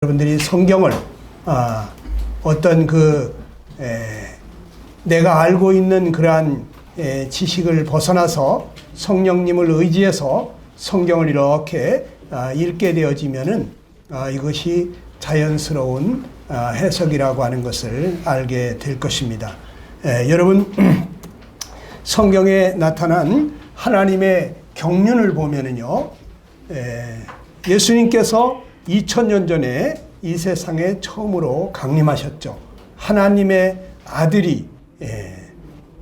여러분들이 성경을 어떤 내가 알고 있는 그러한 지식을 벗어나서 성령님을 의지해서 성경을 이렇게 읽게 되어지면은 이것이 자연스러운 해석이라고 하는 것을 알게 될 것입니다. 여러분 성경에 나타난 하나님의 경륜을 보면은요, 예수님께서 2000년 전에 이 세상에 처음으로 강림하셨죠. 하나님의 아들이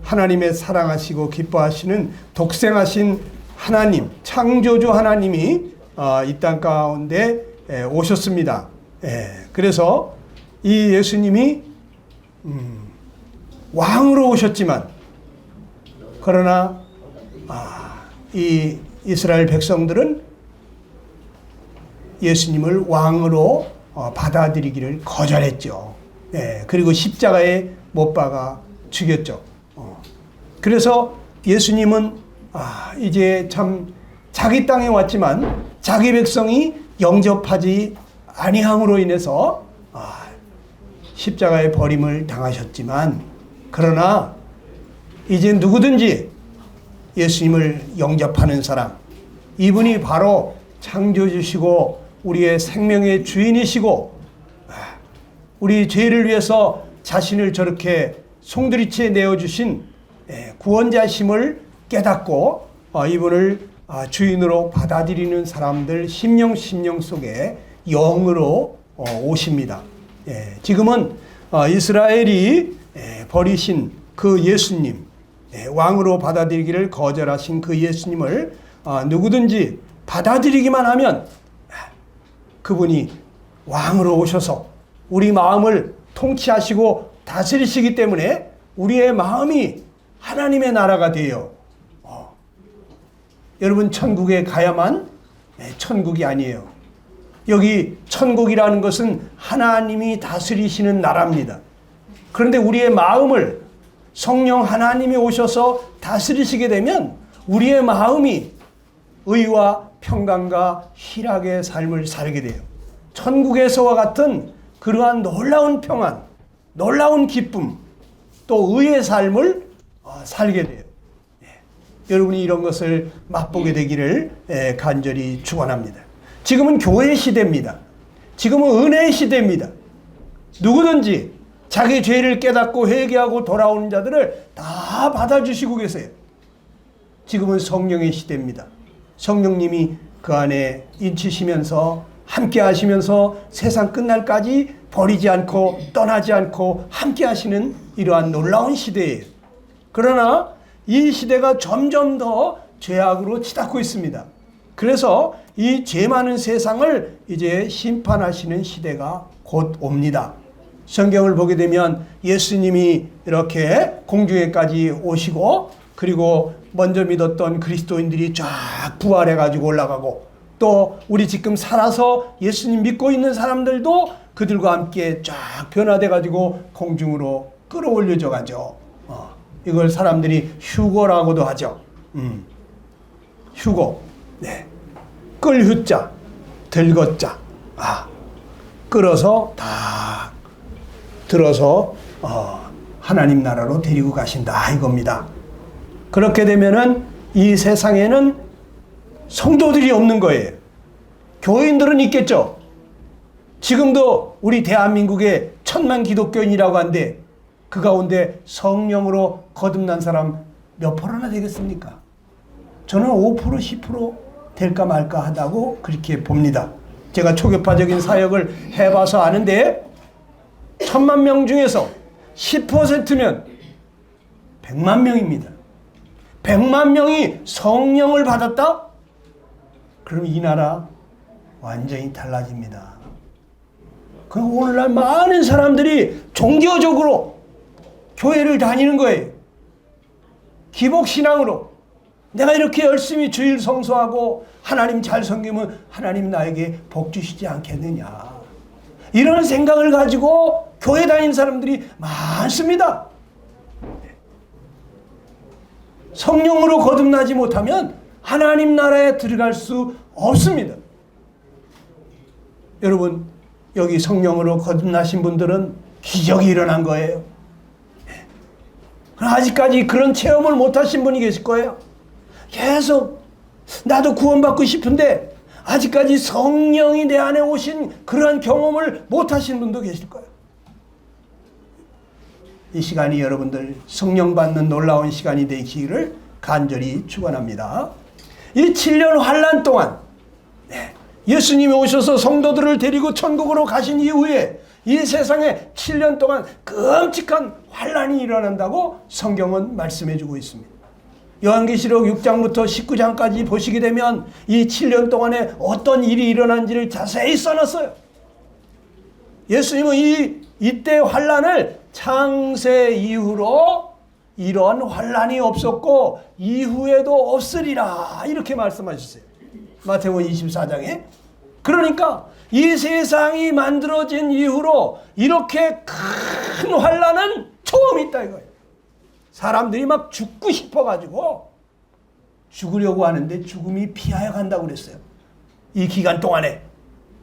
하나님의 사랑하시고 기뻐하시는 독생하신 하나님, 창조주 하나님이 이 땅 가운데 오셨습니다. 그래서 이 예수님이 왕으로 오셨지만, 그러나 이 이스라엘 백성들은 예수님을 왕으로 받아들이기를 거절했죠. 그리고 십자가에 못 박아 죽였죠. 그래서 예수님은 이제 참 자기 땅에 왔지만 자기 백성이 영접하지 아니함으로 인해서 십자가의 버림을 당하셨지만, 그러나 이제 누구든지 예수님을 영접하는 사람, 이분이 바로 창조주시고 우리의 생명의 주인이시고 우리 죄를 위해서 자신을 저렇게 송두리째 내어주신 구원자심을 깨닫고 이분을 주인으로 받아들이는 사람들 심령 속에 영으로 오십니다. 지금은 이스라엘이 버리신 그 예수님, 왕으로 받아들이기를 거절하신 그 예수님을 누구든지 받아들이기만 하면 그분이 왕으로 오셔서 우리 마음을 통치하시고 다스리시기 때문에 우리의 마음이 하나님의 나라가 돼요. 여러분, 천국에 가야만 천국이 아니에요. 여기 천국이라는 것은 하나님이 다스리시는 나라입니다. 그런데 우리의 마음을 성령 하나님이 오셔서 다스리시게 되면 우리의 마음이 의와 평강과 희락의 삶을 살게 돼요. 천국에서와 같은 그러한 놀라운 평안, 놀라운 기쁨, 또 의의 삶을 살게 돼요. 여러분이 이런 것을 맛보게 되기를 간절히 축원합니다. 지금은 교회의 시대입니다. 지금은 은혜의 시대입니다. 누구든지 자기 죄를 깨닫고 회개하고 돌아오는 자들을 다 받아주시고 계세요. 지금은 성령의 시대입니다. 성령님이 그 안에 인치시면서 함께 하시면서 세상 끝날까지 버리지 않고 떠나지 않고 함께 하시는 이러한 놀라운 시대예요. 그러나 이 시대가 점점 더 죄악으로 치닫고 있습니다. 그래서 이 죄 많은 세상을 이제 심판하시는 시대가 곧 옵니다. 성경을 보게 되면 예수님이 이렇게 공중에까지 오시고, 그리고 먼저 믿었던 그리스도인들이 쫙 부활해가지고 올라가고, 또 우리 지금 살아서 예수님 믿고 있는 사람들도 그들과 함께 쫙 변화돼가지고 공중으로 끌어올려져 가죠. 이걸 사람들이 휴거라고도 하죠. 휴거. 끌 휴자, 들것자. 끌어서 다 들어서 하나님 나라로 데리고 가신다 이겁니다. 그렇게 되면은 이 세상에는 성도들이 없는 거예요. 교인들은 있겠죠. 지금도 우리 대한민국에 1000만 기독교인이라고 하는데 그 가운데 성령으로 거듭난 사람 몇 프로나 되겠습니까? 저는 5% 10% 될까 말까 하다고 그렇게 봅니다. 제가 초교파적인 사역을 해봐서 아는데 1000만 명 중에서 10%면 100만 명입니다. 100만 명이 성령을 받았다? 그럼 이 나라 완전히 달라집니다. 그럼 오늘날 많은 사람들이 종교적으로 교회를 다니는 거예요. 기복신앙으로. 내가 이렇게 열심히 주일 성수하고 하나님 잘 섬기면 하나님 나에게 복 주시지 않겠느냐. 이런 생각을 가지고 교회 다니는 사람들이 많습니다. 성령으로 거듭나지 못하면 하나님 나라에 들어갈 수 없습니다. 여러분, 여기 성령으로 거듭나신 분들은 기적이 일어난 거예요. 아직까지 그런 체험을 못하신 분이 계실 거예요. 계속 나도 구원받고 싶은데 아직까지 성령이 내 안에 오신 그러한 경험을 못하신 분도 계실 거예요. 이 시간이 여러분들 성령 받는 놀라운 시간이 되기를 간절히 축원합니다. 이 7년 환난 동안 예수님이 오셔서 성도들을 데리고 천국으로 가신 이후에 이 세상에 7년 동안 끔찍한 환난이 일어난다고 성경은 말씀해 주고 있습니다. 요한계시록 6장부터 19장까지 보시게 되면 이 7년 동안에 어떤 일이 일어난지를 자세히 써놨어요. 예수님은 이때 환난을 창세 이후로 이런 환난이 없었고 이후에도 없으리라 이렇게 말씀하셨어요. 마태복음 24장에. 그러니까 이 세상이 만들어진 이후로 이렇게 큰 환난은 처음 있다 이거예요. 사람들이 막 죽고 싶어가지고 죽으려고 하는데 죽음이 피하여 간다고 그랬어요. 이 기간 동안에.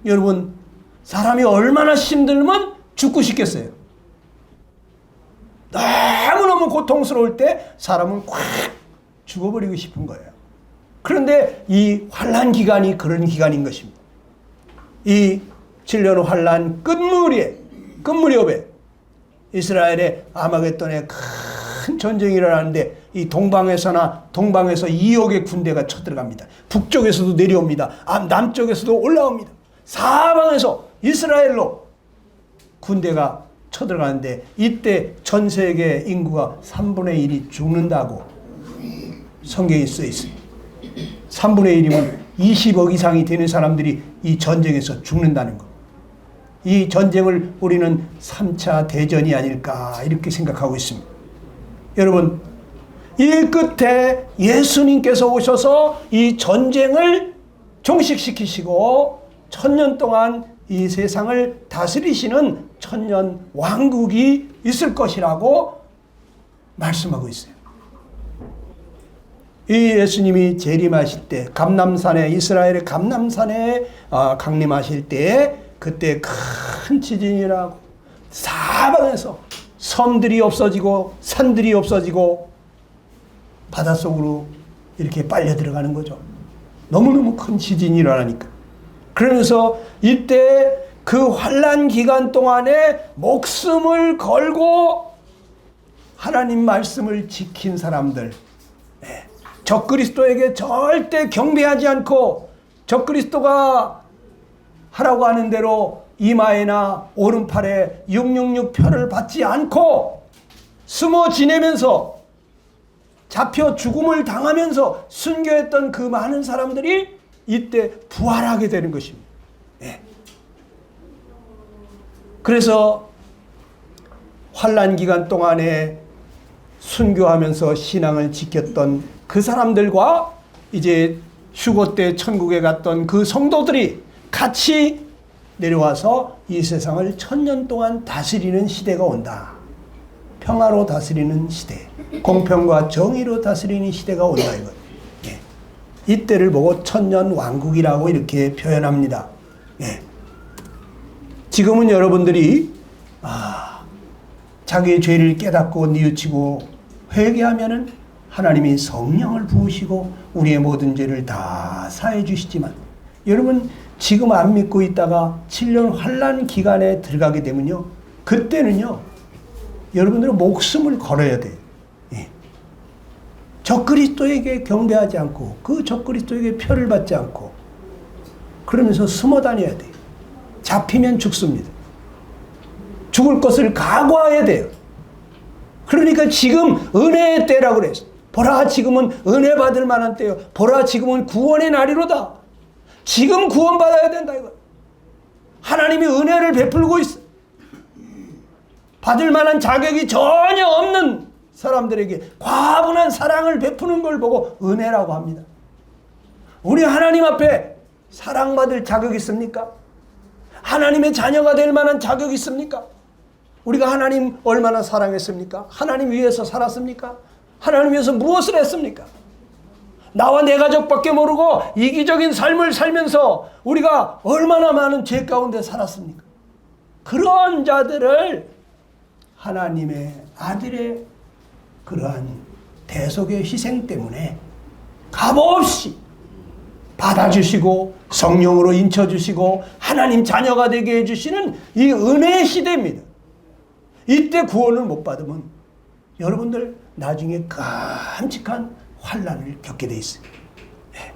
여러분, 사람이 얼마나 힘들면 죽고 싶겠어요. 너무너무 고통스러울 때 사람은 꽉 죽어버리고 싶은 거예요. 그런데 이 환난 기간이 그런 기간인 것입니다. 이 7년 환난 끝무렵에 이스라엘의 아마겟돈에 큰 전쟁이 일어나는데 이 동방에서 2억의 군대가 쳐들어갑니다. 북쪽에서도 내려옵니다. 남쪽에서도 올라옵니다. 사방에서 이스라엘로 군대가 쳐들어가는데 이때 전 세계 인구가 3분의 1이 죽는다고 성경에 써 있습니다. 3분의 1이면 20억 이상이 되는 사람들이 이 전쟁에서 죽는다는 것. 이 전쟁을 우리는 3차 대전이 아닐까 이렇게 생각하고 있습니다. 여러분, 이 끝에 예수님께서 오셔서 이 전쟁을 종식시키시고 1000년 동안 이 세상을 다스리시는 천년 왕국이 있을 것이라고 말씀하고 있어요. 이 예수님이 재림하실 때 이스라엘의 감람산에 강림하실 때 그때 큰 지진이 일어나고 사방에서 섬들이 없어지고 산들이 없어지고 바닷속으로 이렇게 빨려 들어가는 거죠. 너무너무 큰 지진이 일어나니까. 그러면서 이때 그 환난 기간 동안에 목숨을 걸고 하나님 말씀을 지킨 사람들, 적그리스도에게 절대 경배하지 않고 적그리스도가 하라고 하는 대로 이마에나 오른팔에 666 표를 받지 않고 숨어 지내면서 잡혀 죽음을 당하면서 순교했던 그 많은 사람들이 이때 부활하게 되는 것입니다. 그래서 환난 기간 동안에 순교하면서 신앙을 지켰던 그 사람들과 이제 휴거 때 천국에 갔던 그 성도들이 같이 내려와서 이 세상을 1000년 동안 다스리는 시대가 온다. 평화로 다스리는 시대, 공평과 정의로 다스리는 시대가 온다 이거예요. 이때를 보고 천년 왕국이라고 이렇게 표현합니다. 지금은 여러분들이 자기의 죄를 깨닫고 뉘우치고 회개하면은 하나님이 성령을 부으시고 우리의 모든 죄를 다 사해 주시지만 여러분 지금 안 믿고 있다가 7년 환난 기간에 들어가게 되면요, 그때는요 여러분들은 목숨을 걸어야 돼요. 적그리스도에게 경배하지 않고 그 적그리스도에게 표를 받지 않고 그러면서 숨어 다녀야 돼요. 잡히면 죽습니다. 죽을 것을 각오해야 돼요. 그러니까 지금 은혜의 때라고 그랬어요. 보라, 지금은 은혜 받을 만한 때요. 보라, 지금은 구원의 날이로다. 지금 구원받아야 된다 이거. 하나님이 은혜를 베풀고 있어. 받을 만한 자격이 전혀 없는 사람들에게 과분한 사랑을 베푸는 걸 보고 은혜라고 합니다. 우리 하나님 앞에 사랑받을 자격이 있습니까? 하나님의 자녀가 될 만한 자격이 있습니까? 우리가 하나님 얼마나 사랑했습니까? 하나님 위해서 살았습니까? 하나님 위해서 무엇을 했습니까? 나와 내 가족밖에 모르고 이기적인 삶을 살면서 우리가 얼마나 많은 죄 가운데 살았습니까? 그런 자들을 하나님의 아들의 그러한 대속의 희생 때문에 값없이 받아주시고 성령으로 인쳐주시고 하나님 자녀가 되게 해주시는 이 은혜의 시대입니다. 이때 구원을 못 받으면 여러분들 나중에 끔찍한 환난을 겪게 돼 있어요. 네.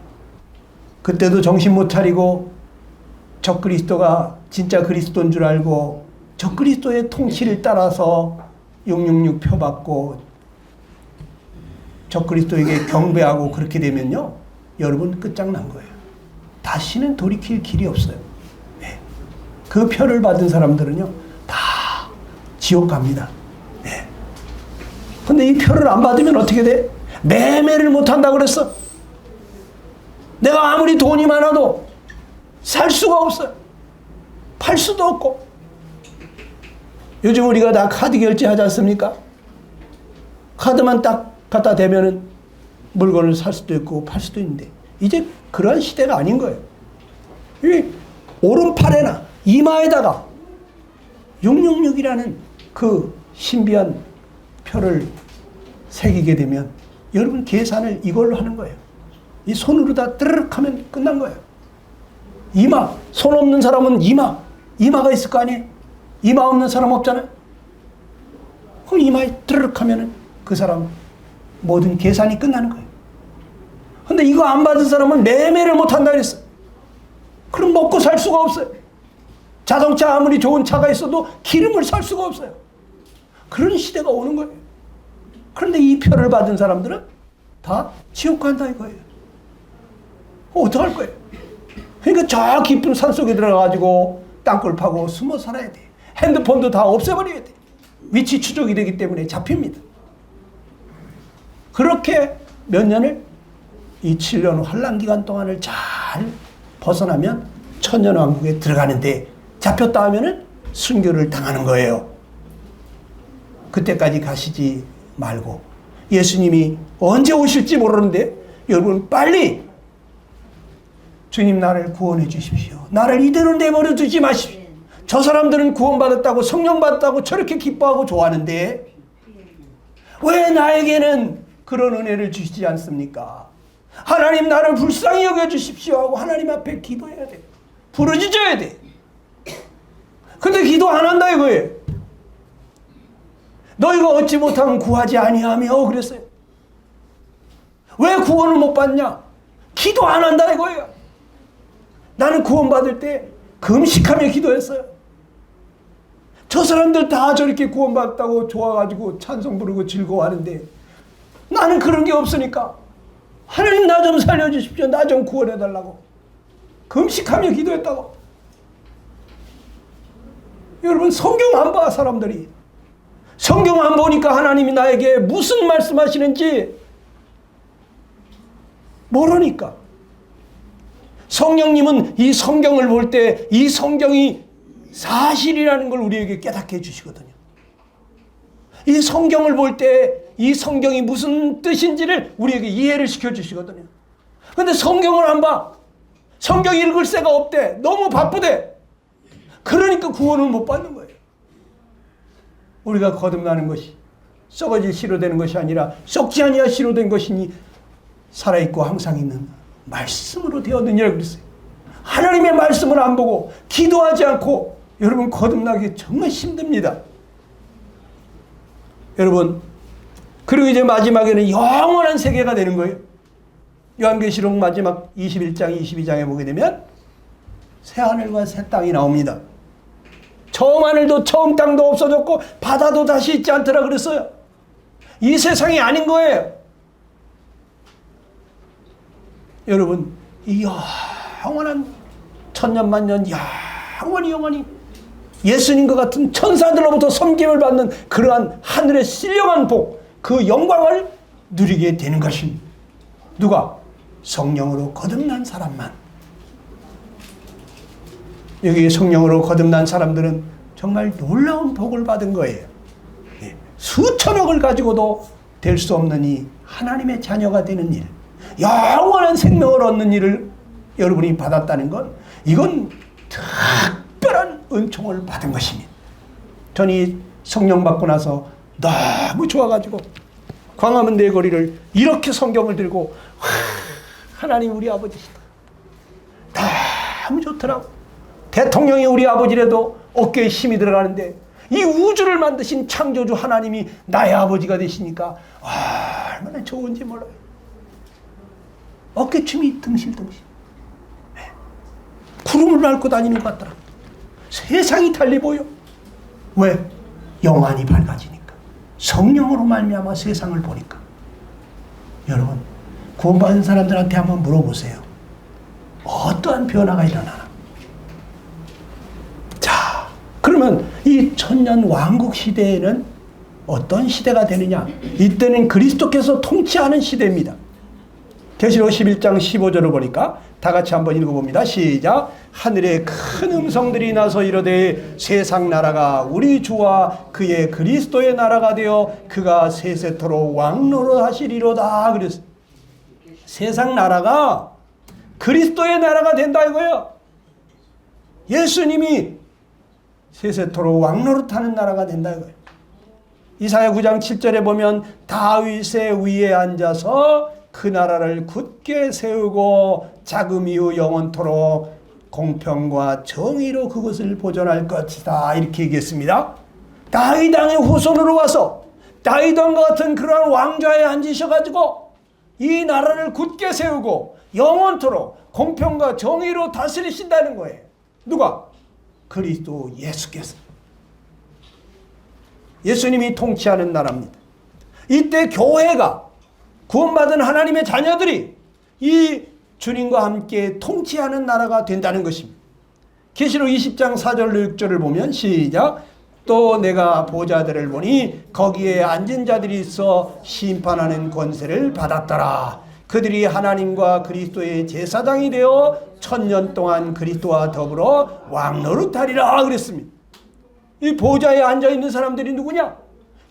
그때도 정신 못 차리고 적그리스도가 진짜 그리스도인 줄 알고 적그리스도의 통치를 따라서 666 표받고 적그리스도에게 경배하고 그렇게 되면요, 여러분 끝장난 거예요. 다시는 돌이킬 길이 없어요. 네. 그 표를 받은 사람들은요 다 지옥 갑니다. 네. 근데 이 표를 안 받으면 어떻게 돼? 매매를 못 한다 그랬어. 내가 아무리 돈이 많아도 살 수가 없어요. 팔 수도 없고. 요즘 우리가 다 카드 결제하지 않습니까? 카드만 딱 갖다 대면은 물건을 살 수도 있고 팔 수도 있는데 이제 그러한 시대가 아닌 거예요. 이 오른팔에나 이마에다가 666이라는 그 신비한 표를 새기게 되면 여러분 계산을 이걸로 하는 거예요. 이 손으로 다 뜨르륵 하면 끝난 거예요. 이마, 손 없는 사람은 이마가 있을 거 아니에요? 이마 없는 사람 없잖아요? 그럼 이마에 뜨르륵 하면은 그 사람 모든 계산이 끝나는 거예요. 근데 이거 안 받은 사람은 매매를 못 한다 그랬어요. 그럼 먹고 살 수가 없어요. 자동차 아무리 좋은 차가 있어도 기름을 살 수가 없어요. 그런 시대가 오는 거예요. 그런데 이 표를 받은 사람들은 다 지옥 간다 이거예요. 어떡할 거예요? 그러니까 저 깊은 산속에 들어가가지고 땅굴 파고 숨어 살아야 돼. 핸드폰도 다 없애버려야 돼. 위치 추적이 되기 때문에 잡힙니다. 그렇게 몇 년을 이 7년 환란 동안을 잘 벗어나면 천년왕국에 들어가는데 잡혔다 하면은 순교를 당하는 거예요. 그때까지 가시지 말고 예수님이 언제 오실지 모르는데 여러분 빨리 주님 나를 구원해 주십시오. 나를 이대로 내버려 두지 마십시오. 저 사람들은 구원받았다고 성령 받았다고 저렇게 기뻐하고 좋아하는데 왜 나에게는 그런 은혜를 주시지 않습니까? 하나님 나를 불쌍히 여겨주십시오 하고 하나님 앞에 기도해야 돼. 부르짖어야 돼. 근데 기도 안 한다 이거예요. 너희가 얻지 못하면 구하지 아니하며 그랬어요. 왜 구원을 못 받냐? 기도 안 한다 이거예요. 나는 구원받을 때 금식하며 기도했어요. 저 사람들 다 저렇게 구원받았다고 좋아가지고 찬송 부르고 즐거워하는데 나는 그런 게 없으니까 하나님 나 좀 살려주십시오. 나 좀 구원해달라고 금식하며 기도했다고. 여러분 성경 안 봐 사람들이. 성경 안 보니까 하나님이 나에게 무슨 말씀하시는지 모르니까. 성령님은 이 성경을 볼 때 이 성경이 사실이라는 걸 우리에게 깨닫게 해주시거든요. 이 성경을 볼 때 이 성경이 무슨 뜻인지를 우리에게 이해를 시켜주시거든요. 그런데 성경을 안 봐. 성경 읽을 새가 없대. 너무 바쁘대. 그러니까 구원을 못 받는 거예요. 우리가 거듭나는 것이 썩어질 씨로 되는 것이 아니라 썩지 아니하 씨로 된 것이니 살아있고 항상 있는 말씀으로 되었느니라 그랬어요. 하나님의 말씀을 안 보고 기도하지 않고 여러분 거듭나기 정말 힘듭니다. 여러분 그리고 이제 마지막에는 영원한 세계가 되는 거예요. 요한계시록 마지막 21장 22장에 보게 되면 새하늘과 새 땅이 나옵니다. 처음 하늘도 처음 땅도 없어졌고 바다도 다시 있지 않더라 그랬어요. 이 세상이 아닌 거예요. 여러분 이 영원한 천년만년 영원히 예수님과 같은 천사들로부터 섬김을 받는 그러한 하늘의 신령한 복, 그 영광을 누리게 되는 것입니다. 누가? 성령으로 거듭난 사람만. 여기 성령으로 거듭난 사람들은 정말 놀라운 복을 받은 거예요. 수천억을 가지고도 될 수 없는 이 하나님의 자녀가 되는 일, 영원한 생명을 얻는 일을 여러분이 받았다는 건 이건 특별한 은총을 받은 것입니다. 저는 성령 받고 나서 너무 좋아가지고 광화문대 거리를 이렇게 성경을 들고 하나님 우리 아버지시다. 너무 좋더라고. 대통령이 우리 아버지라도 어깨에 힘이 들어가는데 이 우주를 만드신 창조주 하나님이 나의 아버지가 되시니까 얼마나 좋은지 몰라요. 어깨춤이 덩실덩실. 구름을 밟고 다니는 것 같더라. 세상이 달리 보여. 왜? 영안이 밝아지니까. 성령으로 말미암아 세상을 보니까. 여러분, 구원받은 사람들한테 한번 물어보세요. 어떠한 변화가 일어나나? 자, 그러면 이 천년 왕국 시대에는 어떤 시대가 되느냐? 이때는 그리스도께서 통치하는 시대입니다. 계시록 11장 15절을 보니까 다 같이 한번 읽어봅니다. 시작. 하늘에 큰 음성들이 나서 이르되 세상 나라가 우리 주와 그의 그리스도의 나라가 되어 그가 세세토록 왕노릇 하시리로다. 그랬어요. 세상 나라가 그리스도의 나라가 된다 이거예요. 예수님이 세세토록 왕노릇하는 나라가 된다 이거예요. 이사야 9장 7절에 보면 다윗의 위에 앉아서 그 나라를 굳게 세우고 자금 이후 영원토록 공평과 정의로 그것을 보존할 것이다 이렇게 얘기했습니다. 다윗 왕의 후손으로 와서 다윗 왕과 같은 그러한 왕좌에 앉으셔가지고 이 나라를 굳게 세우고 영원토록 공평과 정의로 다스리신다는 거예요. 누가? 그리스도 예수께서. 예수님이 통치하는 나라입니다. 이때 교회가 구원받은 하나님의 자녀들이 이 주님과 함께 통치하는 나라가 된다는 것입니다. 계시록 20장 4절 6절을 보면 시작. 또 내가 보좌들을 보니 거기에 앉은 자들이 있어 심판하는 권세를 받았더라. 그들이 하나님과 그리스도의 제사장이 되어 1000년 동안 그리스도와 더불어 왕노릇하리라 그랬습니다. 이 보좌에 앉아있는 사람들이 누구냐?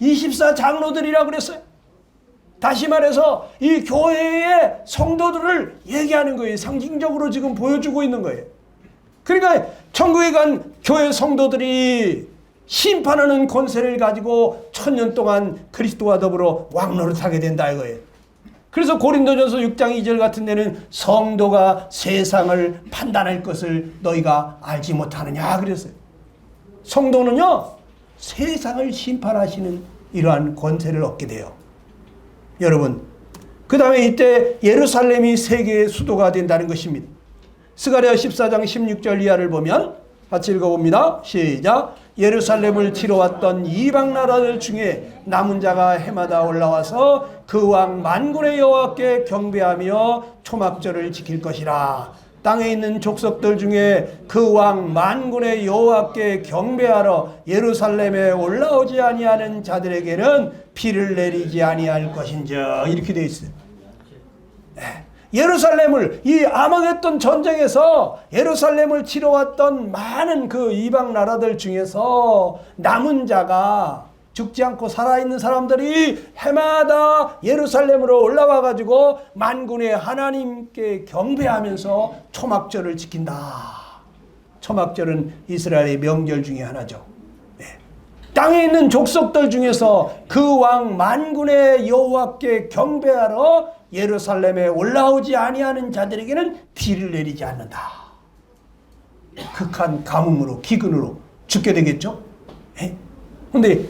24장로들이라 그랬어요. 다시 말해서 이 교회의 성도들을 얘기하는 거예요. 상징적으로 지금 보여주고 있는 거예요. 그러니까 천국에 간 교회 성도들이 심판하는 권세를 가지고 1000년 동안 그리스도와 더불어 왕노릇하게 된다 이거예요. 그래서 고린도전서 6장 2절 같은 데는 성도가 세상을 판단할 것을 너희가 알지 못하느냐 그랬어요. 성도는요 세상을 심판하시는 이러한 권세를 얻게 돼요. 여러분, 그 다음에 이때 예루살렘이 세계의 수도가 된다는 것입니다. 스가랴 14장 16절 이하를 보면 같이 읽어봅니다. 시작. 예루살렘을 치러 왔던 이방 나라들 중에 남은 자가 해마다 올라와서 그 왕 만군의 여호와께 경배하며 초막절을 지킬 것이라. 땅에 있는 족속들 중에 그 왕 만군의 여호와께 경배하러 예루살렘에 올라오지 아니하는 자들에게는 피를 내리지 아니할 것인저 이렇게 되어 있어요. 예루살렘을 이 아마겟돈 전쟁에서 예루살렘을 치러 왔던 많은 그 이방 나라들 중에서 남은 자가 죽지 않고 살아있는 사람들이 해마다 예루살렘으로 올라와 가지고 만군의 하나님께 경배하면서 초막절을 지킨다. 초막절은 이스라엘의 명절 중에 하나죠. 땅에 있는 족속들 중에서 그 왕 만군의 여호와께 경배하러 예루살렘에 올라오지 아니하는 자들에게는 비를 내리지 않는다. 극한 가뭄으로 기근으로 죽게 되겠죠. 그런데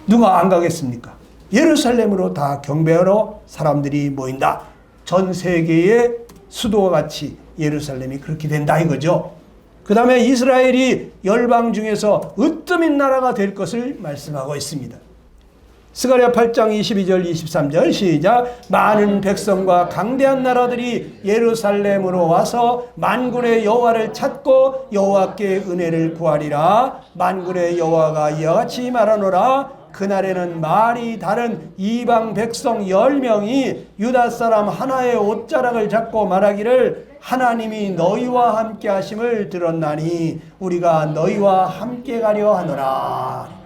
누가 안 가겠습니까? 예루살렘으로 다 경배하러 사람들이 모인다. 전 세계의 수도와 같이 예루살렘이 그렇게 된다 이거죠. 그 다음에 이스라엘이 열방 중에서 으뜸인 나라가 될 것을 말씀하고 있습니다. 스가랴 8장 22절 23절 시작. 많은 백성과 강대한 나라들이 예루살렘으로 와서 만군의 여호와를 찾고 여호와께 은혜를 구하리라. 만군의 여호와가 이와 같이 말하노라. 그날에는 말이 다른 이방 백성 10명이 유다 사람 하나의 옷자락을 잡고 말하기를 하나님이 너희와 함께 하심을 들었나니 우리가 너희와 함께 가려 하노라.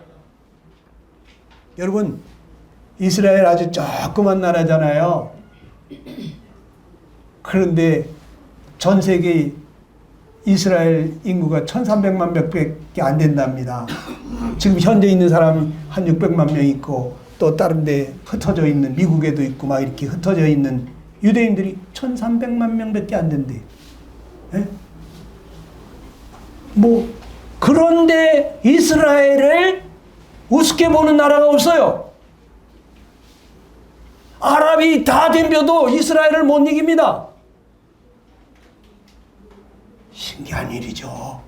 여러분, 이스라엘 아주 조그만 나라잖아요. 그런데 전 세계 이스라엘 인구가 1300만 몇백이 안 된답니다. 지금 현재 있는 사람 한 600만 명 있고 또 다른 데 흩어져 있는 미국에도 있고 막 이렇게 흩어져 있는 유대인들이 1300만 명밖에 안 된대. 예? 뭐 그런데 이스라엘을 우습게 보는 나라가 없어요. 아랍이 다 덤벼도 이스라엘을 못 이깁니다. 신기한 일이죠.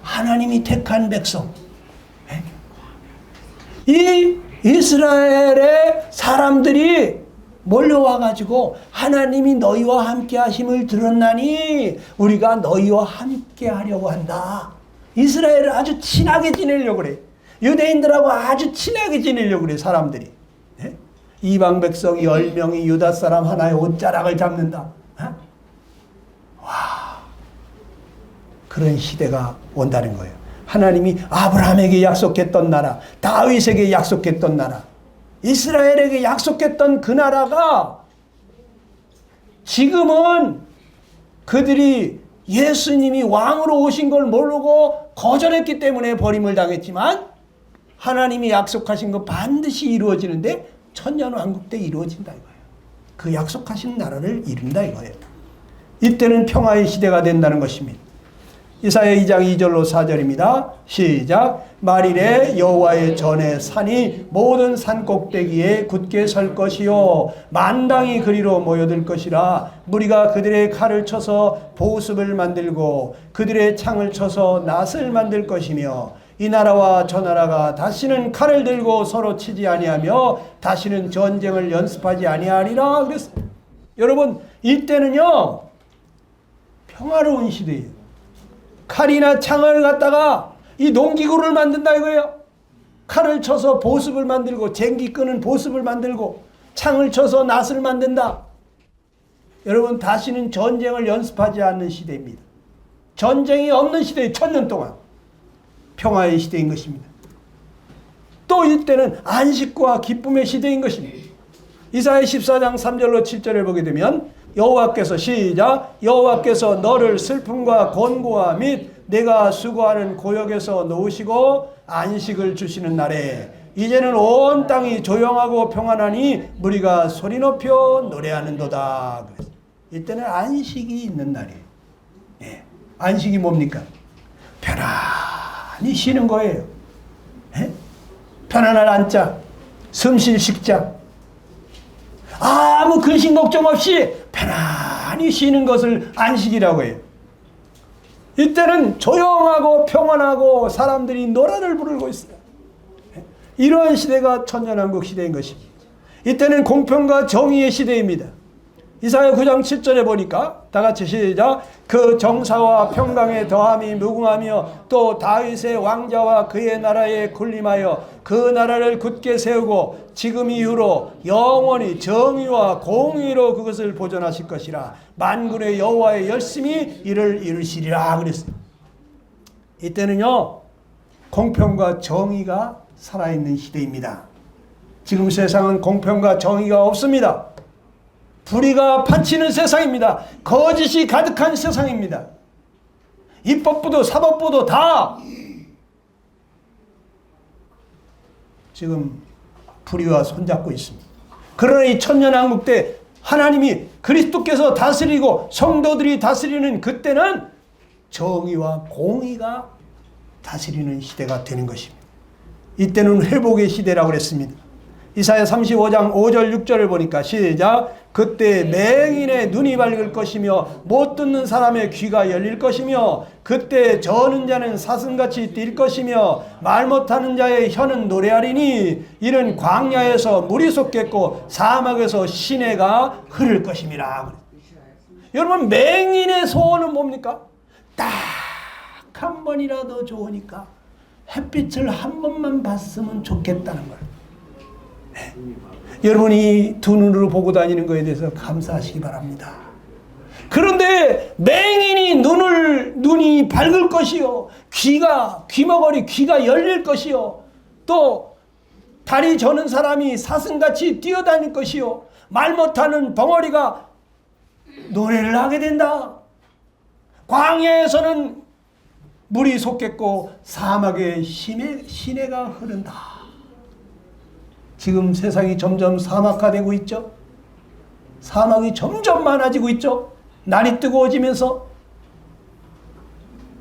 하나님이 택한 백성. 이 이스라엘의 사람들이 몰려와가지고 하나님이 너희와 함께 하심을 들었나니 우리가 너희와 함께 하려고 한다. 이스라엘을 아주 친하게 지내려고 그래. 유대인들하고 아주 친하게 지내려고 그래, 사람들이. 이방 백성 10명이 유다 사람 하나의 옷자락을 잡는다. 와, 그런 시대가 온다는 거예요. 하나님이 아브라함에게 약속했던 나라, 다윗에게 약속했던 나라, 이스라엘에게 약속했던 그 나라가 지금은 그들이 예수님이 왕으로 오신 걸 모르고 거절했기 때문에 버림을 당했지만 하나님이 약속하신 거 반드시 이루어지는데 천년왕국 때 이루어진다 이거예요. 그 약속하신 나라를 이룬다 이거예요. 이때는 평화의 시대가 된다는 것입니다. 이사야 2장 2절로 4절입니다. 시작. 말일에 여호와의 전에 산이 모든 산 꼭대기에 굳게 설 것이요 만당이 그리로 모여들 것이라. 무리가 그들의 칼을 쳐서 보습을 만들고 그들의 창을 쳐서 낫을 만들 것이며 이 나라와 저 나라가 다시는 칼을 들고 서로 치지 아니하며 다시는 전쟁을 연습하지 아니하리라 그랬어요. 여러분, 이때는요 평화로운 시대예요. 칼이나 창을 갖다가 이 농기구를 만든다 이거예요. 칼을 쳐서 보습을 만들고 쟁기 끄는 보습을 만들고 창을 쳐서 낫을 만든다. 여러분, 다시는 전쟁을 연습하지 않는 시대입니다. 전쟁이 없는 시대에 1000년 동안 평화의 시대인 것입니다. 또 이때는 안식과 기쁨의 시대인 것입니다. 이사야 14장 3절로 7절을 보게 되면 여호와께서 시작. 여호와께서 너를 슬픔과 곤고와 및 내가 수고하는 고역에서 놓으시고 안식을 주시는 날에 이제는 온 땅이 조용하고 평안하니 무리가 소리 높여 노래하는도다. 이때는 안식이 있는 날이에요. 예. 안식이 뭡니까? 편안히 쉬는 거예요. 예? 편안할 안자, 숨쉴 식자, 아무 근심 걱정 없이 편안히 쉬는 것을 안식이라고 해요. 이때는 조용하고 평안하고 사람들이 노래를 부르고 있어요. 이러한 시대가 천년왕국 시대인 것입니다. 이때는 공평과 정의의 시대입니다. 이사야 9장 7절에 보니까 다 같이 시작. 그 정사와 평강의 더함이 무궁하며 또 다윗의 왕자와 그의 나라에 군림하여 그 나라를 굳게 세우고 지금 이후로 영원히 정의와 공의로 그것을 보존하실 것이라. 만군의 여호와의 열심히 이를 이루시리라 그랬어요. 이때는요 공평과 정의가 살아있는 시대입니다. 지금 세상은 공평과 정의가 없습니다. 불의가 판치는 세상입니다. 거짓이 가득한 세상입니다. 입법부도 사법부도 다 지금 불의와 손잡고 있습니다. 그러나 이 천년왕국 때 하나님이 그리스도께서 다스리고 성도들이 다스리는 그때는 정의와 공의가 다스리는 시대가 되는 것입니다. 이때는 회복의 시대라고 그랬습니다. 이사야 35장 5절 6절을 보니까 시작. 그때 맹인의 눈이 밝을 것이며 못 듣는 사람의 귀가 열릴 것이며 그때 저는 자는 사슴같이 뛸 것이며 말 못하는 자의 혀는 노래하리니 이는 광야에서 물이 솟겠고 사막에서 시내가 흐를 것임이라. 여러분, 맹인의 소원은 뭡니까? 딱 한 번이라도 좋으니까 햇빛을 한 번만 봤으면 좋겠다는 거예요. 네. 여러분이 두 눈으로 보고 다니는 것에 대해서 감사하시기 바랍니다. 그런데 맹인이 눈이 밝을 것이요, 귀머거리 귀가 열릴 것이요, 또 다리 저는 사람이 사슴같이 뛰어다닐 것이요, 말 못하는 벙어리가 노래를 하게 된다. 광야에서는 물이 솟겠고 사막에 시내가 흐른다. 지금 세상이 점점 사막화되고 있죠. 사막이 점점 많아지고 있죠. 날이 뜨거워지면서.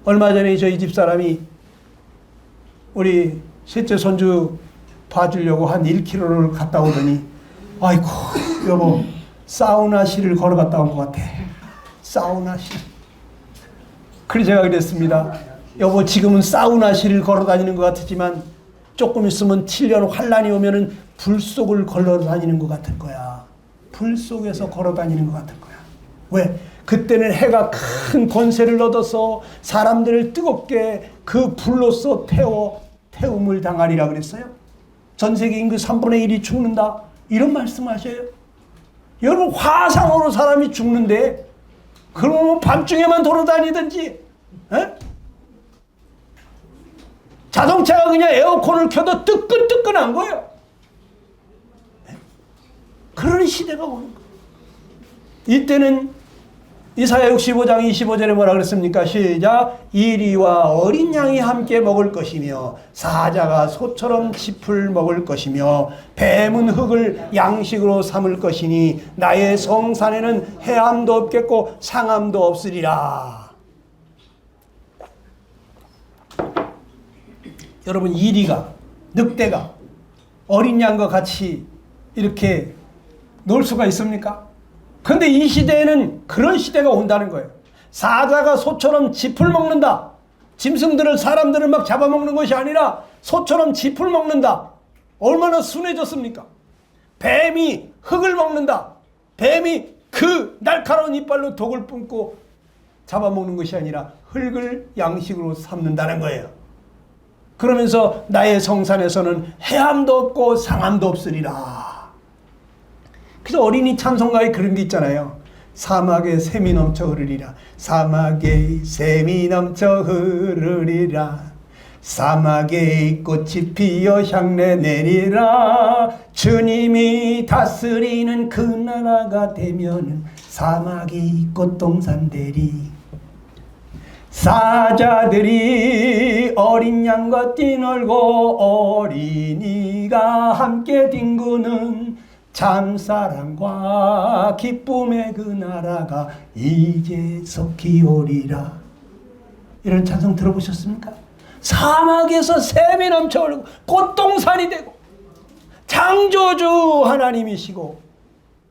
얼마 전에 저희 집사람이 우리 셋째 손주 봐주려고 한 1km를 갔다 오더니 아이고 여보 사우나실을 걸어갔다 온 것 같아. 사우나실. 그래서 제가 그랬습니다. 여보 지금은 사우나실을 걸어다니는 것 같지만 조금 있으면 7년 환란이 오면은 불 속을 걸어다니는 것 같을 거야. 불 속에서 걸어다니는 것 같을 거야. 왜? 그때는 해가 큰 권세를 얻어서 사람들을 뜨겁게 그 불로서 태움을 당하리라 그랬어요. 전 세계 인구 3분의 1이 죽는다. 이런 말씀하셔요. 여러분 화상으로 사람이 죽는데 그러면 밤중에만 돌아다니든지 에? 자동차가 그냥 에어컨을 켜도 뜨끈뜨끈한 거예요. 에? 그런 시대가 오는 거예요. 이때는 이사야 65장 25절에 뭐라 그랬습니까? 시작. 이리와 어린 양이 함께 먹을 것이며 사자가 소처럼 짚을 먹을 것이며 뱀은 흙을 양식으로 삼을 것이니 나의 성산에는 해함도 없겠고 상함도 없으리라. 여러분 이리가 늑대가 어린 양과 같이 이렇게 놀 수가 있습니까? 근데 이 시대에는 그런 시대가 온다는 거예요. 사자가 소처럼 짚을 먹는다. 짐승들을 사람들을 막 잡아먹는 것이 아니라 소처럼 짚을 먹는다. 얼마나 순해졌습니까? 뱀이 흙을 먹는다. 뱀이 그 날카로운 이빨로 독을 뿜고 잡아먹는 것이 아니라 흙을 양식으로 삼는다는 거예요. 그러면서 나의 성산에서는 해함도 없고 상함도 없으리라. 그래서 어린이 찬송가에 그런 게 있잖아요. 사막에 샘이 넘쳐 흐르리라. 사막에 샘이 넘쳐 흐르리라. 사막에 꽃이 피어 향내 내리라. 주님이 다스리는 그 나라가 되면은 사막이 꽃동산 되리. 사자들이 어린 양과 뛰놀고 어린이가 함께 뒹구는 참사랑과 기쁨의 그 나라가 이제 속히 오리라. 이런 찬송 들어보셨습니까? 사막에서 샘이 넘쳐 흐르고 꽃동산이 되고 창조주 하나님이시고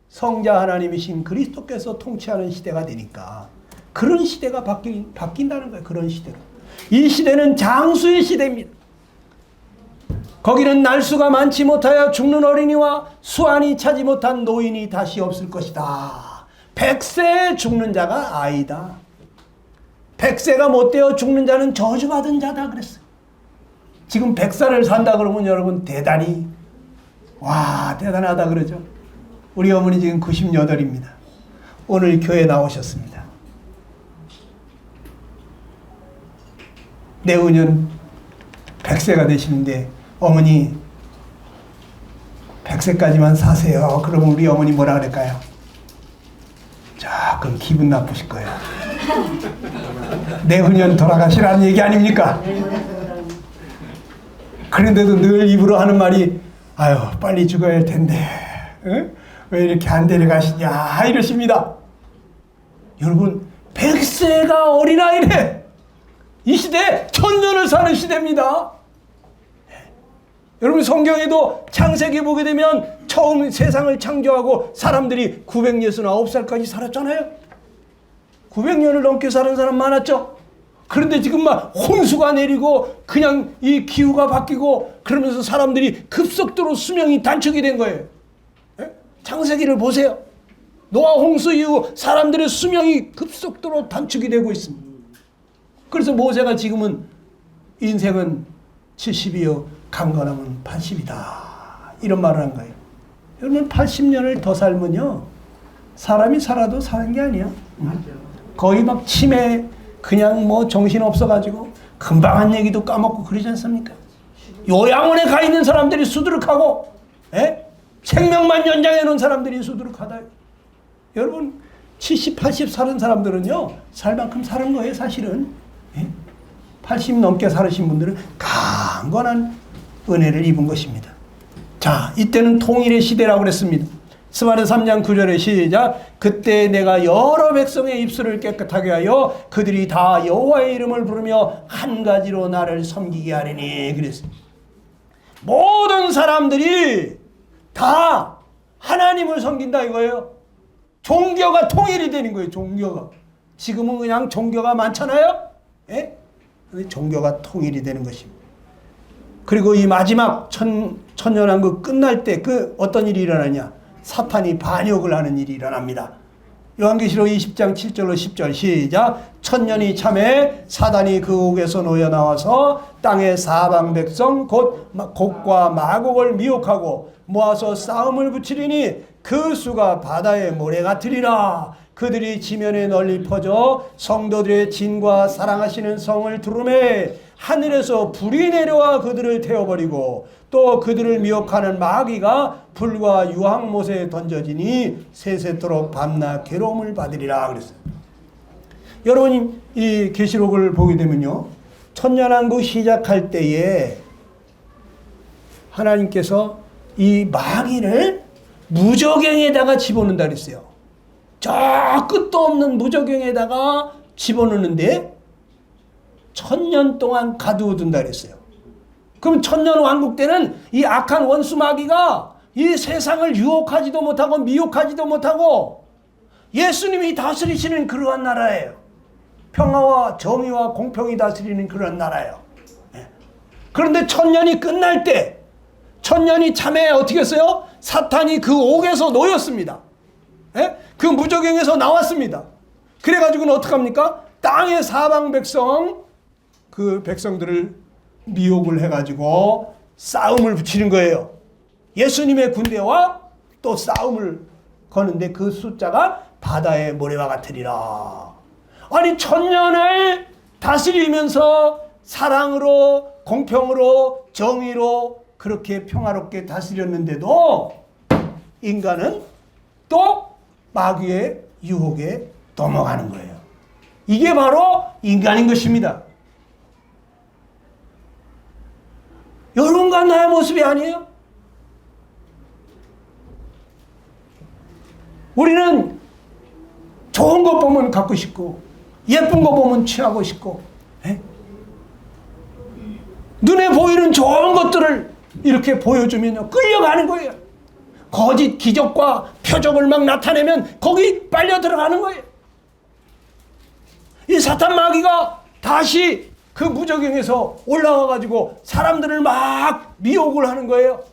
성자 하나님이신 그리스도께서 통치하는 시대가 되니까 그런 시대가 바뀐다는 거예요. 그런 시대가. 이 시대는 장수의 시대입니다. 거기는 날수가 많지 못하여 죽는 어린이와 수완이 차지 못한 노인이 다시 없을 것이다. 100세에 죽는 자가 아이다. 100세가 못되어 죽는 자는 저주받은 자다 그랬어요. 지금 100살을 산다 그러면 여러분 대단히 대단하다 그러죠. 우리 어머니 지금 98입니다. 오늘 교회 나오셨습니다. 내후년 100세가 되시는데 어머니 100세까지만 사세요. 그러면 우리 어머니 뭐라 그럴까요? 조금 기분 나쁘실 거예요. 내후년 돌아가시라는 얘기 아닙니까? 그런데도 늘 입으로 하는 말이 아유 빨리 죽어야 할 텐데 왜 이렇게 안 데려가시냐 이러십니다. 여러분 100세가 어린아이래. 이 시대 천년을 사는 시대입니다. 여러분 성경에도 창세기 보게 되면 처음 세상을 창조하고 사람들이 969살까지 살았잖아요. 900년을 넘게 사는 사람 많았죠. 그런데 지금 막 홍수가 내리고 그냥 이 기후가 바뀌고 그러면서 사람들이 급속도로 수명이 단축이 된 거예요. 창세기를 보세요. 노아 홍수 이후 사람들의 수명이 급속도로 단축이 되고 있습니다. 그래서 모세가 지금은 인생은 70이요 강건함은 80이다 이런 말을 한 거예요. 여러분 80년을 더 살면요 사람이 살아도 사는 게 아니야. 거의 막 치매 그냥 뭐 정신 없어가지고 금방 한 얘기도 까먹고 그러지 않습니까? 요양원에 가 있는 사람들이 수두룩하고 생명만 연장해 놓은 사람들이 수두룩하다. 여러분 70, 80 사는 사람들은요, 살 만큼 사는 거예요, 사실은. 80 넘게 살으신 분들은 강건한 은혜를 입은 것입니다. 자, 이때는 통일의 시대라고 그랬습니다. 스바랴 3장 9절에 시작. 그때 내가 여러 백성의 입술을 깨끗하게 하여 그들이 다 여호와의 이름을 부르며 한 가지로 나를 섬기게 하리니. 그랬습니다. 모든 사람들이 다 하나님을 섬긴다 이거예요. 종교가 통일이 되는 거예요. 종교가. 지금은 그냥 종교가 많잖아요. 예? 근데 종교가 통일이 되는 것입니다. 그리고 이 마지막 천년왕국 끝날 때 그 어떤 일이 일어나냐? 사탄이 반역을 하는 일이 일어납니다. 요한계시록 20장 7절로 10절 시작. 천년이 참에 사단이 그 옥에서 놓여 나와서 땅의 사방 백성 곧 곡과 마곡을 미혹하고 모아서 싸움을 붙이리니 그 수가 바다의 모래 같으리라. 그들이 지면에 널리 퍼져 성도들의 진과 사랑하시는 성을 두루매 하늘에서 불이 내려와 그들을 태워버리고 또 그들을 미혹하는 마귀가 불과 유황못에 던져지니 세세토록 밤낮 괴로움을 받으리라 그랬어요. 여러분 이 계시록을 보게 되면요, 천년왕국 시작할 때에 하나님께서 이 마귀를 무저갱에다가 집어넣는다 그랬어요. 저 끝도 없는 무저갱에다가 집어넣는데 1000년 동안 가두어둔다 그랬어요. 그럼 천년왕국 때는 이 악한 원수 마귀가 이 세상을 유혹하지도 못하고 미혹하지도 못하고 예수님이 다스리시는 그러한 나라예요. 평화와 정의와 공평이 다스리는 그런 나라예요. 그런데 천년이 끝날 때, 천년이 참에 어떻게 했어요? 사탄이 그 옥에서 놓였습니다. 그 무저갱에서 나왔습니다. 그래가지고는 어떡합니까? 땅의 사방 백성, 그 백성들을 미혹을 해가지고 싸움을 붙이는 거예요. 예수님의 군대와 또 싸움을 거는데 그 숫자가 바다의 모래와 같으리라. 아니 천년을 다스리면서 사랑으로 공평으로 정의로 그렇게 평화롭게 다스렸는데도 인간은 또 마귀의 유혹에 넘어가는 거예요. 이게 바로 인간인 것입니다. 여러분과 나의 모습이 아니에요? 우리는 좋은 것 보면 갖고 싶고 예쁜 거 보면 취하고 싶고 눈에 보이는 좋은 것들을 이렇게 보여주면 끌려가는 거예요. 거짓 기적과 표적을 막 나타내면 거기 빨려 들어가는 거예요. 이 사탄 마귀가 다시 그 무저갱에서 올라와 가지고 사람들을 막 미혹을 하는 거예요.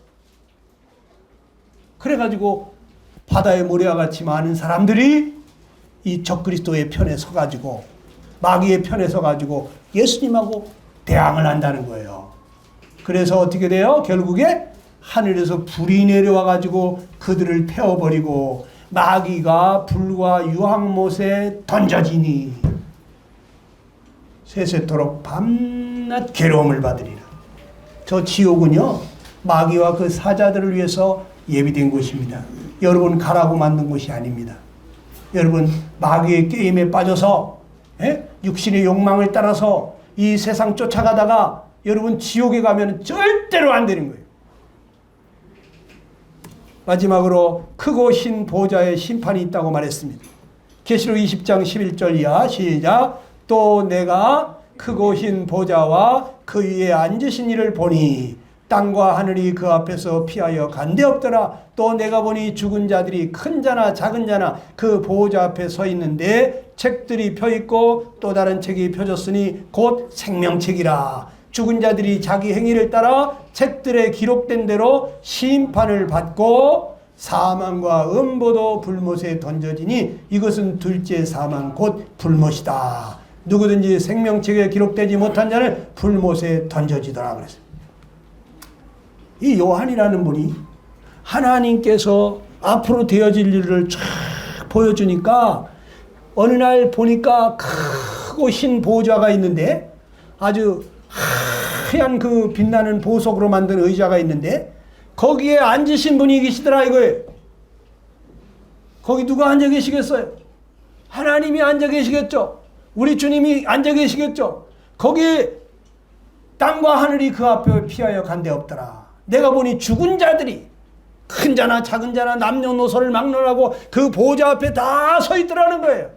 그래가지고 바다의 모래와 같이 많은 사람들이 이 적그리스도의 편에 서가지고 마귀의 편에 서가지고 예수님하고 대항을 한다는 거예요. 그래서 어떻게 돼요? 결국에 하늘에서 불이 내려와 가지고 그들을 태워버리고 마귀가 불과 유황못에 던져지니 세세토록 밤낮 괴로움을 받으리라. 저 지옥은요, 마귀와 그 사자들을 위해서 예비된 곳입니다. 여러분 가라고 만든 곳이 아닙니다. 여러분 마귀의 게임에 빠져서 육신의 욕망을 따라서 이 세상 쫓아가다가 여러분 지옥에 가면 절대로 안 되는 거예요. 마지막으로 크고 흰 보좌의 심판이 있다고 말했습니다. 계시록 20장 11절 이하 시작. 또 내가 크고 흰 보좌와 그 위에 앉으신 이를 보니 땅과 하늘이 그 앞에서 피하여 간데없더라. 또 내가 보니 죽은 자들이 큰 자나 작은 자나 그 보호자 앞에 서 있는데 책들이 펴있고 또 다른 책이 펴졌으니 곧 생명책이라. 죽은 자들이 자기 행위를 따라 책들에 기록된 대로 심판을 받고 사망과 음보도 불못에 던져지니 이것은 둘째 사망 곧 불못이다. 누구든지 생명책에 기록되지 못한 자는 불못에 던져지더라 그랬어요. 이 요한이라는 분이 하나님께서 앞으로 되어질 일을 쫙 보여주니까 어느 날 보니까 크고 흰 보좌가 있는데 아주 하얀 그 빛나는 보석으로 만든 의자가 있는데 거기에 앉으신 분이 계시더라 이거예요. 거기 누가 앉아 계시겠어요? 하나님이 앉아 계시겠죠. 우리 주님이 앉아 계시겠죠. 거기에 땅과 하늘이 그 앞에 피하여 간데 없더라. 내가 보니 죽은 자들이 큰 자나 작은 자나 남녀노소를 막론하고 그 보좌 앞에 다 서 있더라는 거예요.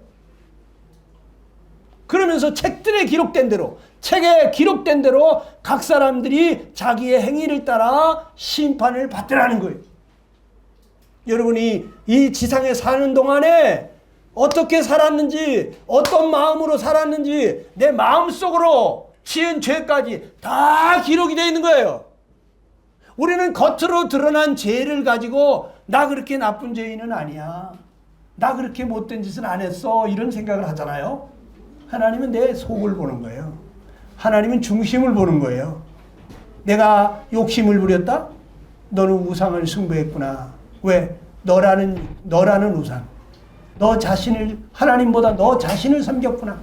그러면서 책들에 기록된 대로, 책에 기록된 대로 각 사람들이 자기의 행위를 따라 심판을 받더라는 거예요. 여러분이 이 지상에 사는 동안에 어떻게 살았는지, 어떤 마음으로 살았는지, 내 마음속으로 지은 죄까지 다 기록이 되어 있는 거예요. 우리는 겉으로 드러난 죄를 가지고 나 그렇게 나쁜 죄인은 아니야, 나 그렇게 못된 짓은 안 했어, 이런 생각을 하잖아요. 하나님은 내 속을 보는 거예요. 하나님은 중심을 보는 거예요. 내가 욕심을 부렸다? 너는 우상을 숭배했구나. 왜? 너라는 우상. 너 자신을, 하나님보다 너 자신을 섬겼구나.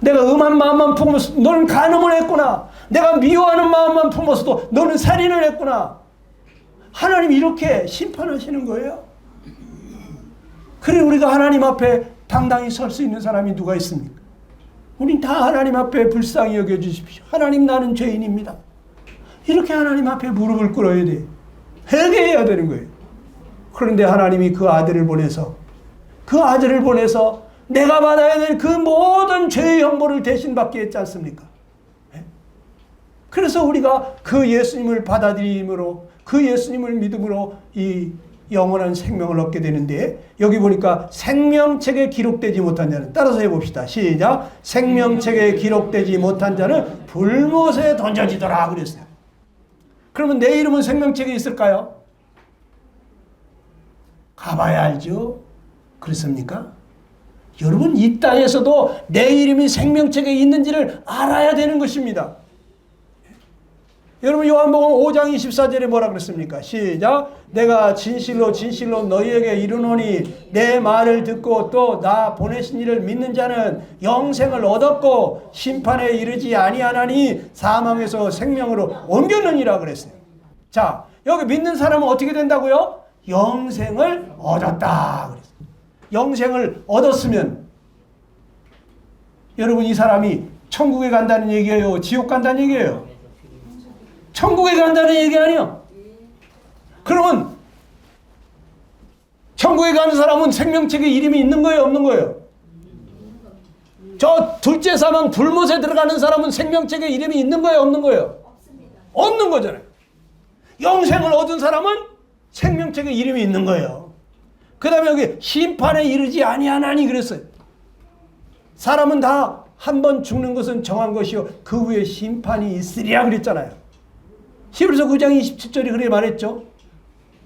내가 음한 마음만 품었어도 너는 간음을 했구나. 내가 미워하는 마음만 품었어도 너는 살인을 했구나. 하나님이 이렇게 심판하시는 거예요. 그래 우리가 하나님 앞에 당당히 설 수 있는 사람이 누가 있습니까? 우린 다 하나님 앞에 불쌍히 여겨주십시오. 하나님, 나는 죄인입니다. 이렇게 하나님 앞에 무릎을 꿇어야 돼. 회개해야 되는 거예요. 그런데 하나님이 그 아들을 보내서 내가 받아야 될 그 모든 죄의 형벌을 대신 받게 했지 않습니까? 그래서 우리가 그 예수님을 받아들임으로, 그 예수님을 믿음으로 이 영원한 생명을 얻게 되는데, 여기 보니까 생명책에 기록되지 못한 자는, 따라서 해봅시다. 시작. 생명책에 기록되지 못한 자는 불못에 던져지더라 그랬어요. 그러면 내 이름은 생명책에 있을까요? 가봐야 알죠. 그렇습니까? 여러분, 이 땅에서도 내 이름이 생명책에 있는지를 알아야 되는 것입니다. 여러분, 요한복음 5장 24절에 뭐라 그랬습니까? 시작. 내가 진실로 진실로 너희에게 이르노니 내 말을 듣고 또 나 보내신 이를 믿는 자는 영생을 얻었고 심판에 이르지 아니하나니 사망에서 생명으로 옮겼느니라 그랬어요. 자, 여기 믿는 사람은 어떻게 된다고요? 영생을 얻었다 그랬어요. 영생을 얻었으면 여러분, 이 사람이 천국에 간다는 얘기예요? 지옥 간다는 얘기예요? 천국에 간다는 얘기 아니야. 그러면 천국에 가는 사람은 생명책에 이름이 있는 거예요, 없는 거예요? 저 둘째 사망 불못에 들어가는 사람은 생명책에 이름이 있는 거예요, 없는 거예요? 없는 거잖아요. 영생을 얻은 사람은 생명책에 이름이 있는 거예요. 그 다음에 여기 심판에 이르지 아니하나니 그랬어요. 사람은 다 한 번 죽는 것은 정한 것이요 그 후에 심판이 있으리라 그랬잖아요. 히브리서 9장 27절이 그렇게 말했죠.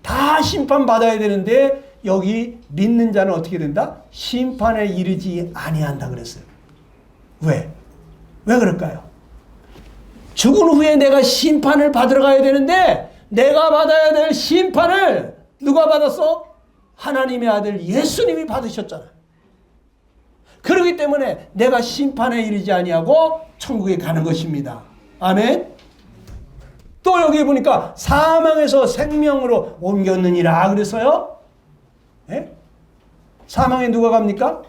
다 심판받아야 되는데 여기 믿는 자는 어떻게 된다? 심판에 이르지 아니한다 그랬어요. 왜? 왜 그럴까요? 죽은 후에 내가 심판을 받으러 가야 되는데 내가 받아야 될 심판을 누가 받았어? 하나님의 아들 예수님이 받으셨잖아요. 그렇기 때문에 내가 심판에 이르지 아니하고 천국에 가는 것입니다. 아멘. 또 여기 보니까 사망에서 생명으로 옮겼느니라 그랬어요. 예? 사망에 누가 갑니까?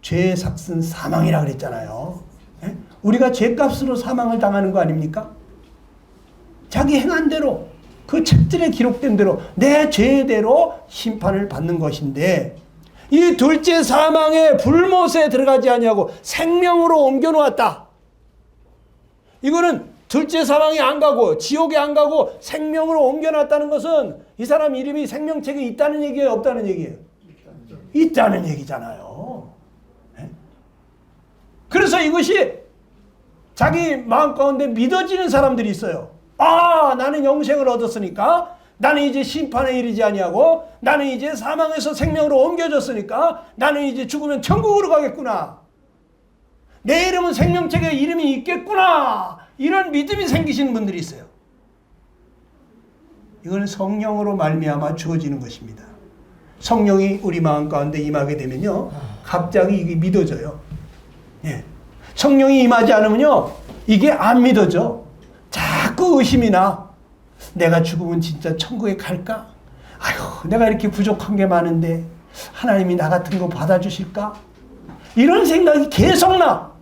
죄의 삭슨 사망이라 그랬잖아요. 예? 우리가 죄값으로 사망을 당하는 거 아닙니까? 자기 행한 대로, 그 책들에 기록된 대로 내 죄대로 심판을 받는 것인데, 이 둘째 사망의 불못에 들어가지 아니하고 생명으로 옮겨 놓았다. 이거는 둘째 사망에 안 가고 지옥에 안 가고 생명으로 옮겨 놨다는 것은 이 사람 이름이 생명책에 있다는 얘기예요, 없다는 얘기예요? 있다는 얘기잖아요. 그래서 이것이 자기 마음 가운데 믿어지는 사람들이 있어요. 아, 나는 영생을 얻었으니까, 나는 이제 심판에 이르지 아니하고, 나는 이제 사망에서 생명으로 옮겨졌으니까, 나는 이제 죽으면 천국으로 가겠구나, 내 이름은 생명책에 이름이 있겠구나, 이런 믿음이 생기시는 분들이 있어요. 이건 성령으로 말미암아 주어지는 것입니다. 성령이 우리 마음 가운데 임하게 되면요, 갑자기 이게 믿어져요. 예. 성령이 임하지 않으면요, 이게 안 믿어져. 자꾸 의심이 나. 내가 죽으면 진짜 천국에 갈까? 아유, 내가 이렇게 부족한 게 많은데 하나님이 나 같은 거 받아주실까? 이런 생각이 계속 나.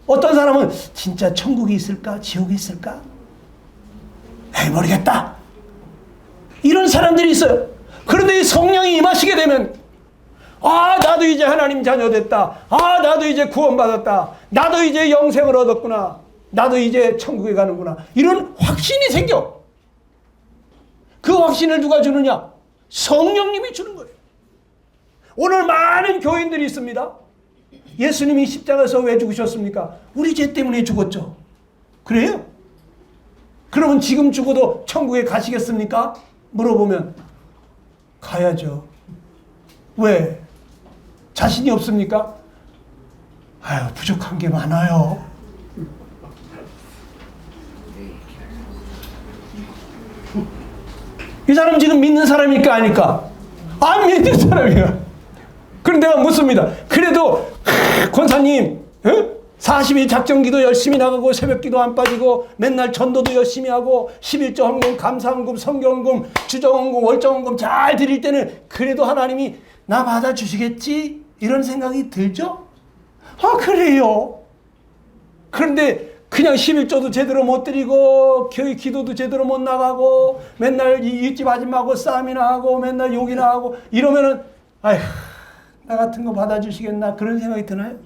어떤 사람은 진짜 천국이 있을까? 지옥이 있을까? 에이, 모르겠다. 이런 사람들이 있어요. 그런데 이 성령이 임하시게 되면, 아, 나도 이제 하나님 자녀 됐다. 아, 나도 이제 구원받았다. 나도 이제 영생을 얻었구나. 나도 이제 천국에 가는구나. 이런 확신이 생겨. 그 확신을 누가 주느냐? 성령님이 주는 거예요. 오늘 많은 교인들이 있습니다. 예수님이 십자가에서 왜 죽으셨습니까? 우리 죄 때문에 죽었죠. 그래요? 그러면 지금 죽어도 천국에 가시겠습니까? 물어보면 가야죠. 왜? 자신이 없습니까? 아유, 부족한 게 많아요. 이 사람 지금 믿는 사람일까 아닐까? 안 믿는 사람이야. 그런데 내가 묻습니다. 그래도 권사님 40일 작정기도 열심히 나가고 새벽기도 안 빠지고 맨날 전도도 열심히 하고 11조 헌금, 감사헌금, 성경헌금, 주정헌금, 월정헌금 잘 드릴 때는 그래도 하나님이 나 받아주시겠지? 이런 생각이 들죠? 아, 그래요. 그런데 그냥 11조도 제대로 못 드리고 교회 기도도 제대로 못 나가고 맨날 일집 아줌마하고 싸움이나 하고 맨날 욕이나 하고 이러면은 아휴, 나 같은 거 받아주시겠나 그런 생각이 드나요?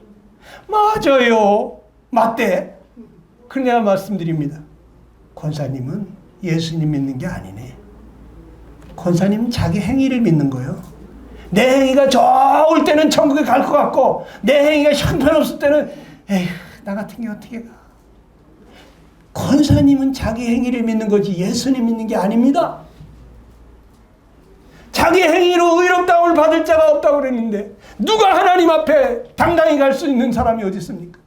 맞아요. 맞대. 그런데 내가 말씀드립니다. 권사님은 예수님 믿는 게 아니네. 권사님은 자기 행위를 믿는 거예요. 내 행위가 좋을 때는 천국에 갈 것 같고 내 행위가 형편없을 때는 에휴, 나 같은 게 어떻게 가. 권사님은 자기 행위를 믿는 거지 예수님 믿는 게 아닙니다. 자기 행위로 의롭다움을 받을 자가 없다고 그랬는데 누가 하나님 앞에 당당히 갈 수 있는 사람이 어디 있습니까?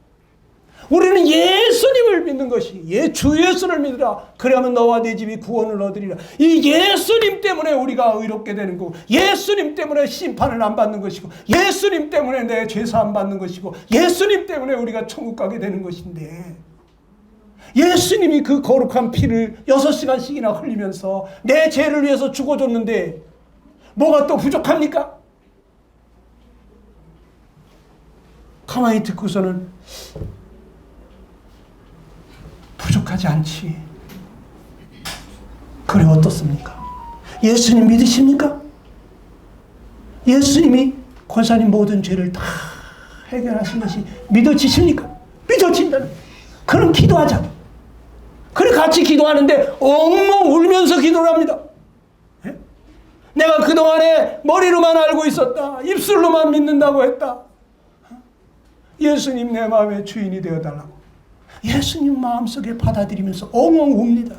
우리는 예수님을 믿는 것이 주 예수를 믿으라. 그러면 너와 네 집이 구원을 얻으리라. 이 예수님 때문에 우리가 의롭게 되는 거고 예수님 때문에 심판을 안 받는 것이고 예수님 때문에 내 죄사함 받는 것이고 예수님 때문에 우리가 천국 가게 되는 것인데 예수님이 그 거룩한 피를 6시간씩이나 흘리면서 내 죄를 위해서 죽어줬는데 뭐가 또 부족합니까? 가만히 듣고서는 부족하지 않지. 그래 어떻습니까? 예수님 믿으십니까? 예수님이 권사님 모든 죄를 다 해결하신 것이 믿어지십니까? 믿어진다는. 그럼 기도하자. 그래 같이 기도하는데 엉엉 울면서 기도를 합니다. 내가 그동안에 머리로만 알고 있었다. 입술로만 믿는다고 했다. 예수님 내 마음의 주인이 되어달라고. 예수님 마음속에 받아들이면서 엉엉 웁니다.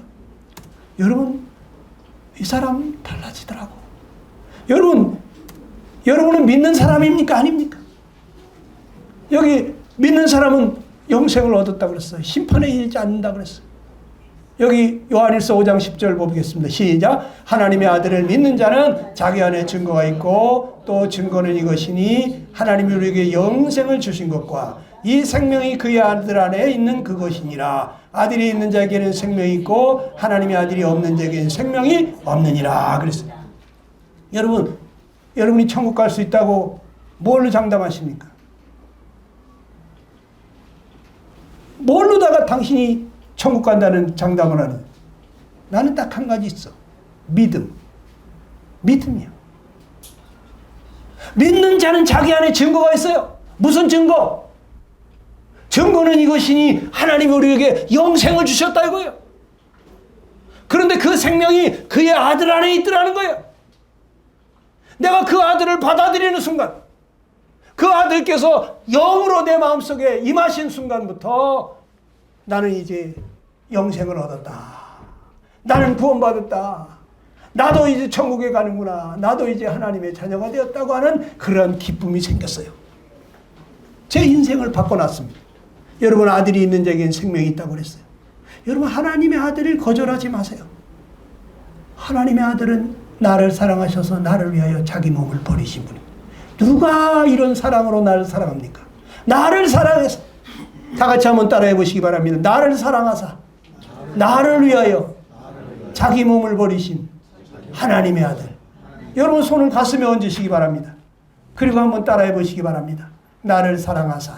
여러분 이 사람 달라지더라고. 여러분은 믿는 사람입니까? 아닙니까? 여기 믿는 사람은 영생을 얻었다고 그랬어요. 심판에 이르지 않는다고 그랬어요. 여기 요한일서 5장 10절 보겠습니다. 시작. 하나님의 아들을 믿는 자는 자기 안에 증거가 있고 또 증거는 이것이니 하나님이 우리에게 영생을 주신 것과 이 생명이 그의 아들 안에 있는 그것이니라. 아들이 있는 자에게는 생명이 있고 하나님의 아들이 없는 자에게는 생명이 없느니라. 그랬어요. 여러분이 천국 갈 수 있다고 뭘로 장담하십니까? 뭘로다가 당신이 천국 간다는 장담을 하는? 나는 딱 한 가지 있어. 믿음이야. 믿는 자는 자기 안에 증거가 있어요. 무슨 증거? 증거는 이것이니 하나님이 우리에게 영생을 주셨다 이거예요. 그런데 그 생명이 그의 아들 안에 있더라는 거예요. 내가 그 아들을 받아들이는 순간 그 아들께서 영으로 내 마음속에 임하신 순간부터 나는 이제 영생을 얻었다. 나는 구원받았다. 나도 이제 천국에 가는구나. 나도 이제 하나님의 자녀가 되었다고 하는 그런 기쁨이 생겼어요. 제 인생을 바꿔놨습니다. 여러분 아들이 있는 자에게는 생명이 있다고 그랬어요. 여러분 하나님의 아들을 거절하지 마세요. 하나님의 아들은 나를 사랑하셔서 나를 위하여 자기 몸을 버리신 분입니다. 누가 이런 사랑으로 나를 사랑합니까? 나를 사랑해서 다 같이 한번 따라해 보시기 바랍니다. 나를 사랑하사 나를 위하여 자기 몸을 버리신 하나님의 아들. 여러분 손을 가슴에 얹으시기 바랍니다. 그리고 한번 따라해 보시기 바랍니다. 나를 사랑하사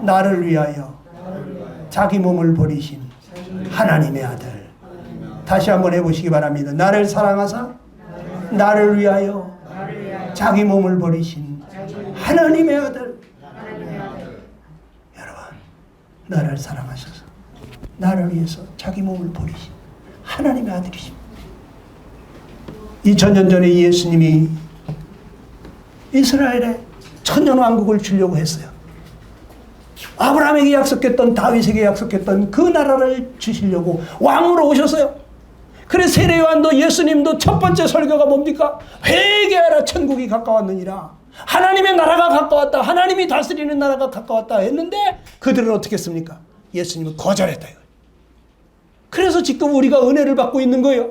나를 위하여 자기 몸을 버리신 하나님의 아들. 다시 한번 해보시기 바랍니다. 나를 사랑하사 나를 위하여 자기 몸을 버리신 하나님의 아들. 여러분, 나를 사랑하셔서 나를 위해서 자기 몸을 버리신 하나님의 아들이십니다. 2000년 전에 예수님이 이스라엘에 천년왕국을 주려고 했어요. 아브라함에게 약속했던, 다윗에게 약속했던 그 나라를 주시려고 왕으로 오셨어요. 그래서 세례 요한도 예수님도 첫 번째 설교가 뭡니까? 회개하라, 천국이 가까웠느니라. 하나님의 나라가 가까웠다, 하나님이 다스리는 나라가 가까웠다 했는데 그들은 어떻게 했습니까? 예수님은 거절했다 이거예요. 그래서 지금 우리가 은혜를 받고 있는 거예요.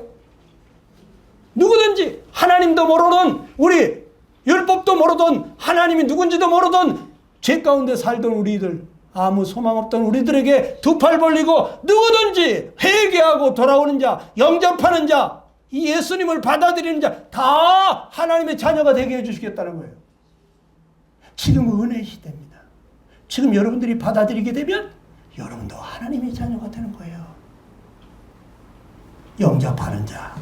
누구든지 하나님도 모르던, 우리 율법도 모르던, 하나님이 누군지도 모르던 죄 가운데 살던 우리들, 아무 소망 없던 우리들에게 두 팔 벌리고 누구든지 회개하고 돌아오는 자, 영접하는 자, 이 예수님을 받아들이는 자 다 하나님의 자녀가 되게 해주시겠다는 거예요. 지금 은혜의 시대입니다. 지금 여러분들이 받아들이게 되면 여러분도 하나님의 자녀가 되는 거예요. 영접하는 자,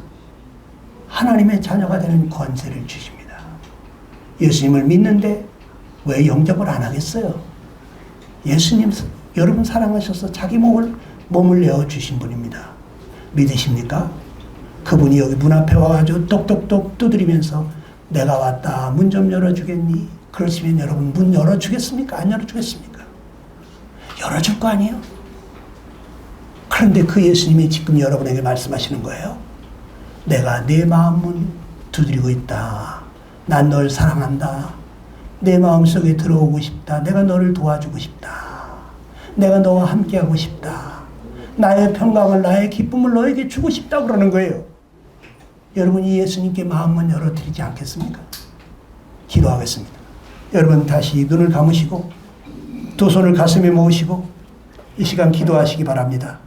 하나님의 자녀가 되는 권세를 주십니다. 예수님을 믿는데 왜 영접을 안 하겠어요? 예수님 여러분 사랑하셔서 자기 몸을 내어주신 분입니다. 믿으십니까? 그분이 여기 문 앞에 와가지고 똑똑똑 두드리면서 내가 왔다, 문 좀 열어주겠니? 그러시면 여러분 문 열어주겠습니까? 안 열어주겠습니까? 열어줄 거 아니에요? 그런데 그 예수님이 지금 여러분에게 말씀하시는 거예요. 내가 내 마음은 두드리고 있다. 난 널 사랑한다. 내 마음속에 들어오고 싶다. 내가 너를 도와주고 싶다. 내가 너와 함께하고 싶다. 나의 평강을, 나의 기쁨을 너에게 주고 싶다 그러는 거예요. 여러분이 예수님께 마음만 열어드리지 않겠습니까? 기도하겠습니다. 여러분 다시 눈을 감으시고 두 손을 가슴에 모으시고 이 시간 기도하시기 바랍니다.